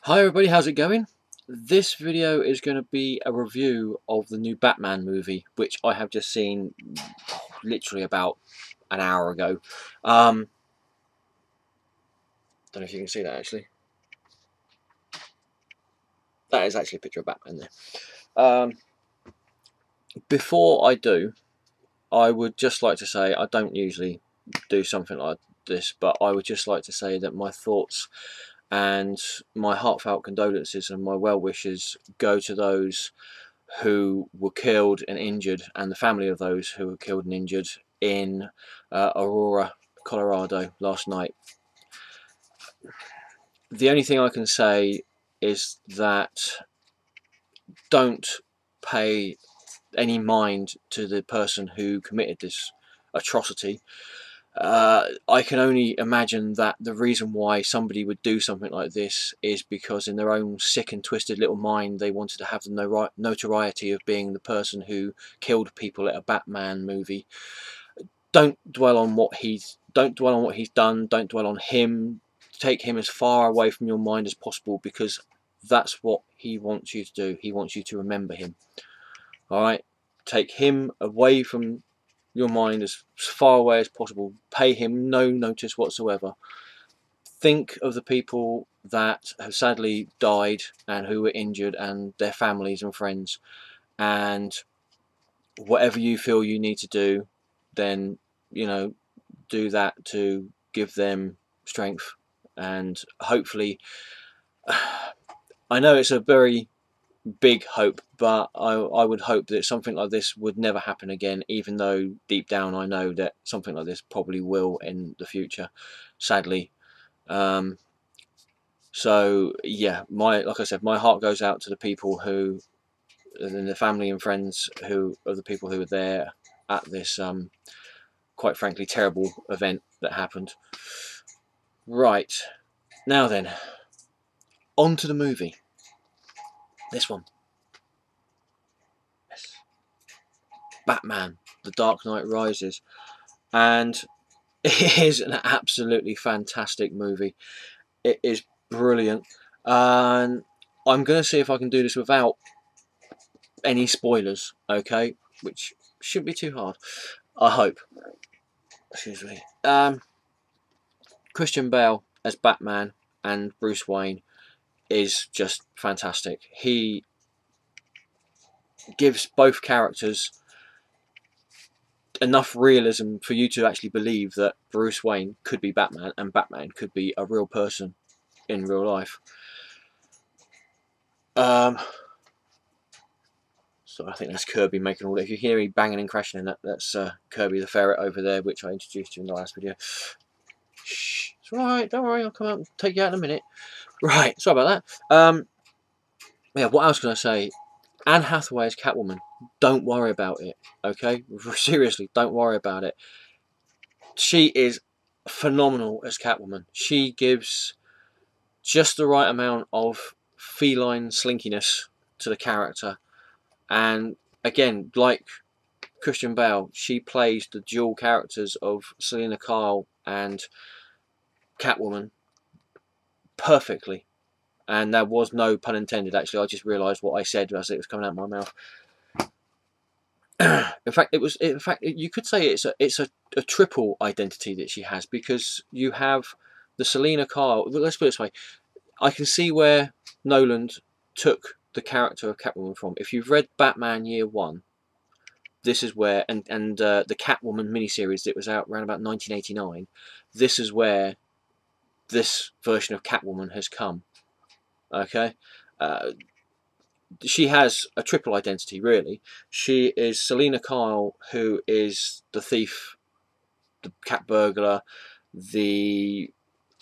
Hi everybody, how's it going? This video is going to be a review of the new Batman movie, which I have just seen literally about an hour ago. Don't know if you can see that actually. That is actually a picture of Batman there. Before I do, I would just like to say, I don't usually do something like this, but I would just like to say that my thoughts and my heartfelt condolences and my well wishes go to those who were killed and injured, and the family of those who were killed and injured in Aurora, Colorado last night. The only thing I can say is that don't pay any mind to the person who committed this atrocity. I can only imagine that the reason why somebody would do something like this is because in their own sick and twisted little mind they wanted to have the notoriety of being the person who killed people at a Batman movie. Don't dwell on what he's done. Don't dwell on him. Take him as far away from your mind as possible, because that's what he wants you to do. He wants you to remember him. Alright? Take him away from your mind as far away as possible. Pay him no notice whatsoever. Think of the people that have sadly died and who were injured and their families and friends, and whatever you feel you need to do, then do that to give them strength. And hopefully, I know it's a very big hope, but I would hope that something like this would never happen again, even though deep down I know that something like this probably will in the future, sadly. So yeah, like I said, my heart goes out to the people who, and the family and friends who of the people who were there at this quite frankly terrible event that happened. Right, now then, on to the movie. This one. Yes. Batman, The Dark Knight Rises. And it is an absolutely fantastic movie. It is brilliant. And I'm going to see if I can do this without any spoilers, okay? Which shouldn't be too hard, I hope. Excuse me. Christian Bale as Batman and Bruce Wayne is just fantastic. He gives both characters enough realism for you to actually believe that Bruce Wayne could be Batman and Batman could be a real person in real life. So I think that's Kirby making all that. If you hear me banging and crashing in that, that's Kirby the ferret over there, which I introduced you in the last video. Shh, it's alright, don't worry, I'll come out and take you out in a minute. Right, sorry about that. Yeah, what else can I say? Anne Hathaway as Catwoman. Don't worry about it, okay? Seriously, don't worry about it. She is phenomenal as Catwoman. She gives just the right amount of feline slinkiness to the character. And again, like Christian Bale, she plays the dual characters of Selina Kyle and Catwoman perfectly. And there was no pun intended, actually. I just realised what I said as it was coming out of my mouth. In fact, you could say it's a triple identity that she has, because you have the Selina Kyle. Let's put it this way: I can see where Nolan took the character of Catwoman from. If you've read Batman Year One, this is where, and the Catwoman miniseries that was out around about 1989. This is where this version of Catwoman has come. Okay. She has a triple identity, really. She is Selina Kyle, who is the thief, the cat burglar, the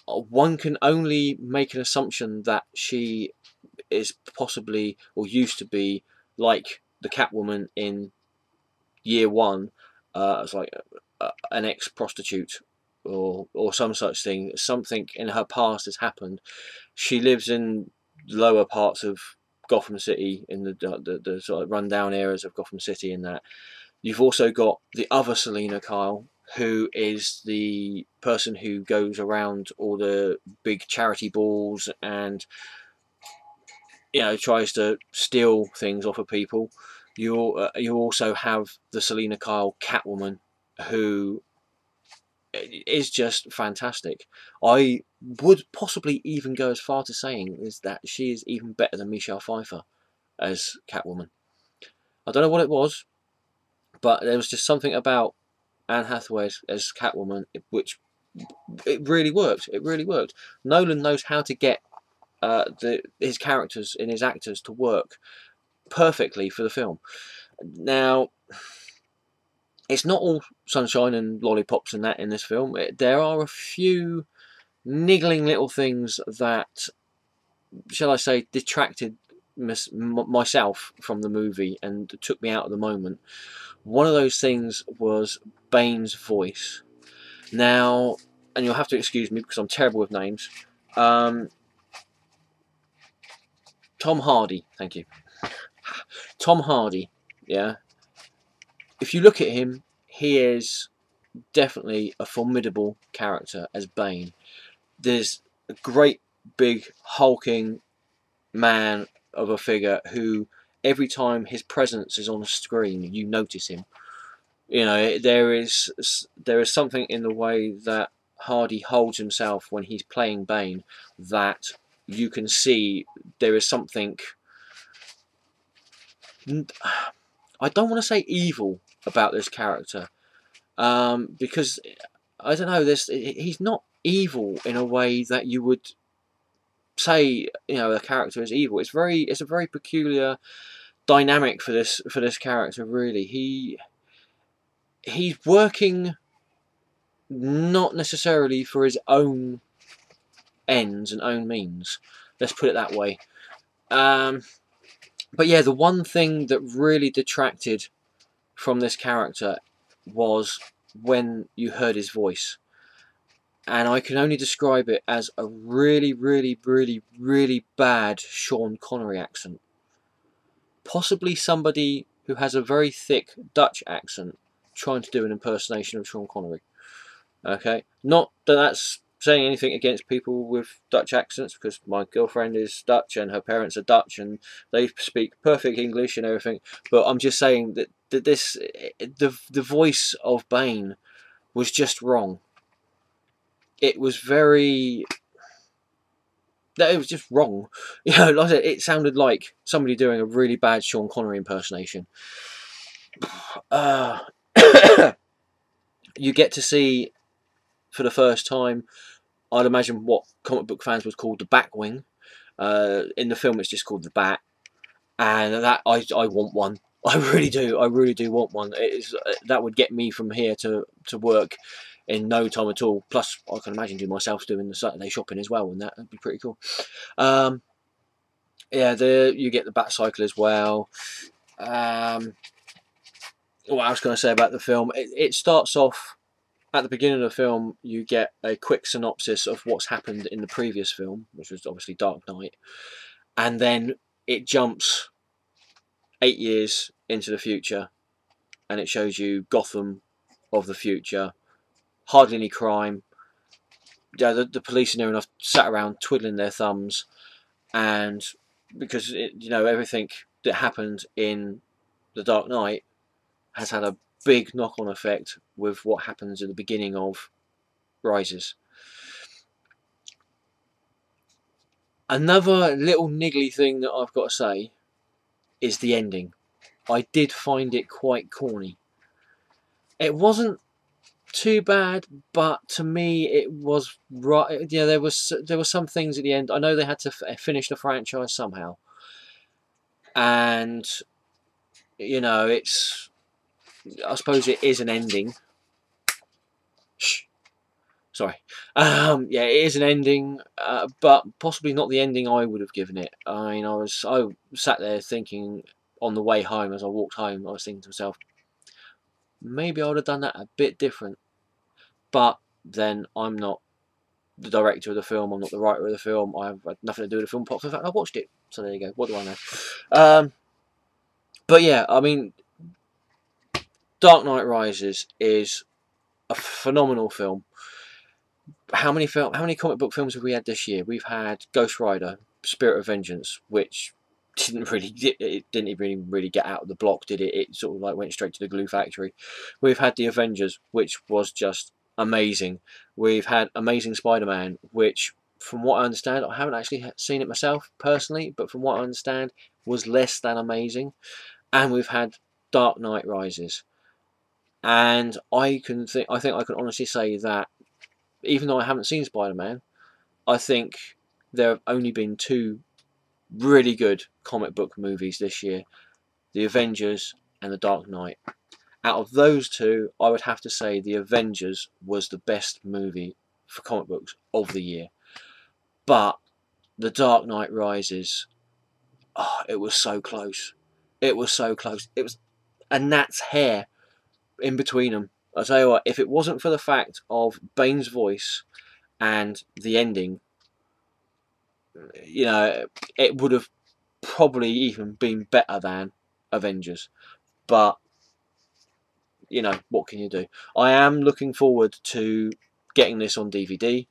one can only make an assumption that she is possibly, or used to be, like the Catwoman in Year One, as like an ex-prostitute or some such thing. Something in her past has happened. She lives in lower parts of Gotham City, in the sort of rundown areas of Gotham City. In that, you've also got the other Selina Kyle, who is the person who goes around all the big charity balls and you know, tries to steal things off of people. You also have the Selina Kyle Catwoman, who is just fantastic. I would possibly even go as far to saying is that she is even better than Michelle Pfeiffer as Catwoman. I don't know what it was, but there was just something about Anne Hathaway as Catwoman which it really worked. It really worked. Nolan knows how to get his characters and his actors to work perfectly for the film. Now, it's not all sunshine and lollipops and that in this film. There are a few niggling little things that, shall I say, detracted myself from the movie and took me out of the moment. One of those things was Bane's voice. Now, and you'll have to excuse me because I'm terrible with names. Tom Hardy, thank you. Tom Hardy, yeah. If you look at him, he is definitely a formidable character as Bane. There's a great big hulking man of a figure who every time his presence is on the screen you notice him. You know, there is something in the way that Hardy holds himself when he's playing Bane that you can see there is something, I don't want to say evil about this character, because I don't know, he's not evil in a way that you would say, you know, a character is evil. It's a very peculiar dynamic for this character. Really, he's working not necessarily for his own ends and own means. Let's put it that way. But yeah, the one thing that really detracted from this character was when you heard his voice. And I can only describe it as a really, really, really, really bad Sean Connery accent. Possibly somebody who has a very thick Dutch accent trying to do an impersonation of Sean Connery. Okay, not that that's saying anything against people with Dutch accents, because my girlfriend is Dutch and her parents are Dutch and they speak perfect English and everything. But I'm just saying that the voice of Bane was just wrong. It was very... it was just wrong. You know, like I said, it sounded like somebody doing a really bad Sean Connery impersonation. You get to see, for the first time, I'd imagine what comic book fans would call the Batwing. In the film, it's just called the Bat, and that I want one. I really do. I really do want one. That would get me from here to work in no time at all. Plus, I can imagine myself doing the Saturday shopping as well, and that'd be pretty cool. Yeah, you get the Bat Cycle as well. What I was going to say about the film, it starts off at the beginning of the film. You get a quick synopsis of what's happened in the previous film, which was obviously Dark Knight, and then it jumps 8 years into the future, and it shows you Gotham of the future. Hardly any crime. Yeah, the police are near enough sat around twiddling their thumbs, and because everything that happened in the Dark Knight has had a big knock-on effect with what happens at the beginning of Rises. Another little niggly thing that I've got to say is the ending. I did find it quite corny. It wasn't too bad, but to me it was right. Yeah, there were some things at the end. I know they had to finish the franchise somehow, and I suppose it is an ending. Shh. Sorry. Yeah, it is an ending, but possibly not the ending I would have given it. I mean, I sat there thinking on the way home, as I walked home, I was thinking to myself, maybe I would have done that a bit different. But then I'm not the director of the film, I'm not the writer of the film, I have nothing to do with the film apart from the fact I watched it. So there you go, what do I know? But yeah, I mean, Dark Knight Rises is a phenomenal film. How many comic book films have we had this year? We've had Ghost Rider, Spirit of Vengeance, which it didn't really get out of the block, did it? It sort of like went straight to the glue factory. We've had the Avengers, which was just amazing. We've had Amazing Spider-Man, which, from what I understand, I haven't actually seen it myself personally, but from what I understand, was less than amazing. And we've had Dark Knight Rises, and I think I can honestly say that even though I haven't seen Spider-Man, I think there have only been two really good comic book movies this year: The Avengers and The Dark Knight. Out of those two, I would have to say The Avengers was the best movie for comic books of the year. But The Dark Knight Rises, oh, it was so close. It was so close. It was a gnat's hair in between them. I'll tell you what, if it wasn't for the fact of Bane's voice and the ending, you know, it would have probably even been better than Avengers. But, you know, what can you do? I am looking forward to getting this on DVD.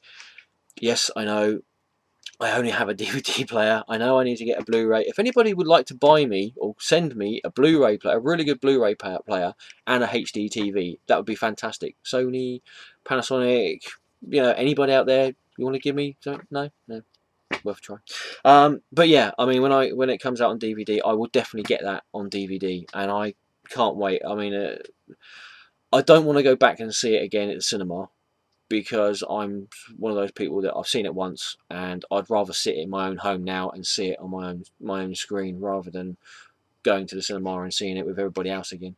Yes, I know I only have a DVD player. I know I need to get a Blu-ray. If anybody would like to buy me or send me a Blu-ray player, a really good Blu-ray player and a HD TV, that would be fantastic. Sony, Panasonic, you know, anybody out there, you want to give me? No, worth a try. But yeah, I mean, when it comes out on DVD, I will definitely get that on DVD, and I can't wait. I mean, I don't want to go back and see it again at the cinema, because I'm one of those people that I've seen it once, and I'd rather sit in my own home now and see it on my own screen rather than going to the cinema and seeing it with everybody else again.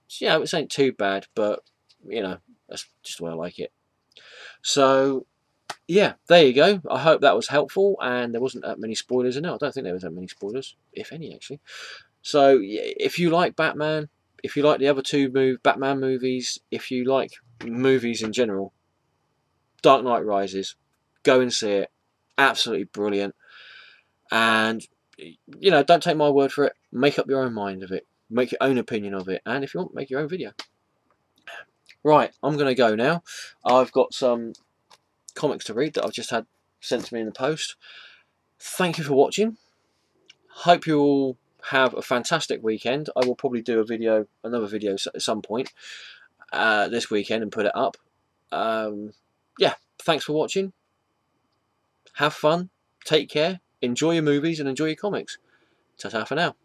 So, yeah, it ain't too bad, but you know, that's just the way I like it. So yeah, there you go. I hope that was helpful, and there wasn't that many spoilers in it. I don't think there was that many spoilers, if any, actually. So yeah, if you like Batman, if you like the other two Batman movies, if you like movies in general, Dark Knight Rises, go and see it. Absolutely brilliant. And, you know, don't take my word for it. Make up your own mind of it. Make your own opinion of it. And if you want, make your own video. Right, I'm going to go now. I've got some comics to read that I've just had sent to me in the post. Thank you for watching. Hope you all have a fantastic weekend. I will probably do another video at some point this weekend and put it up. Yeah, thanks for watching. Have fun, take care, enjoy your movies and enjoy your comics. Ta-ta for now.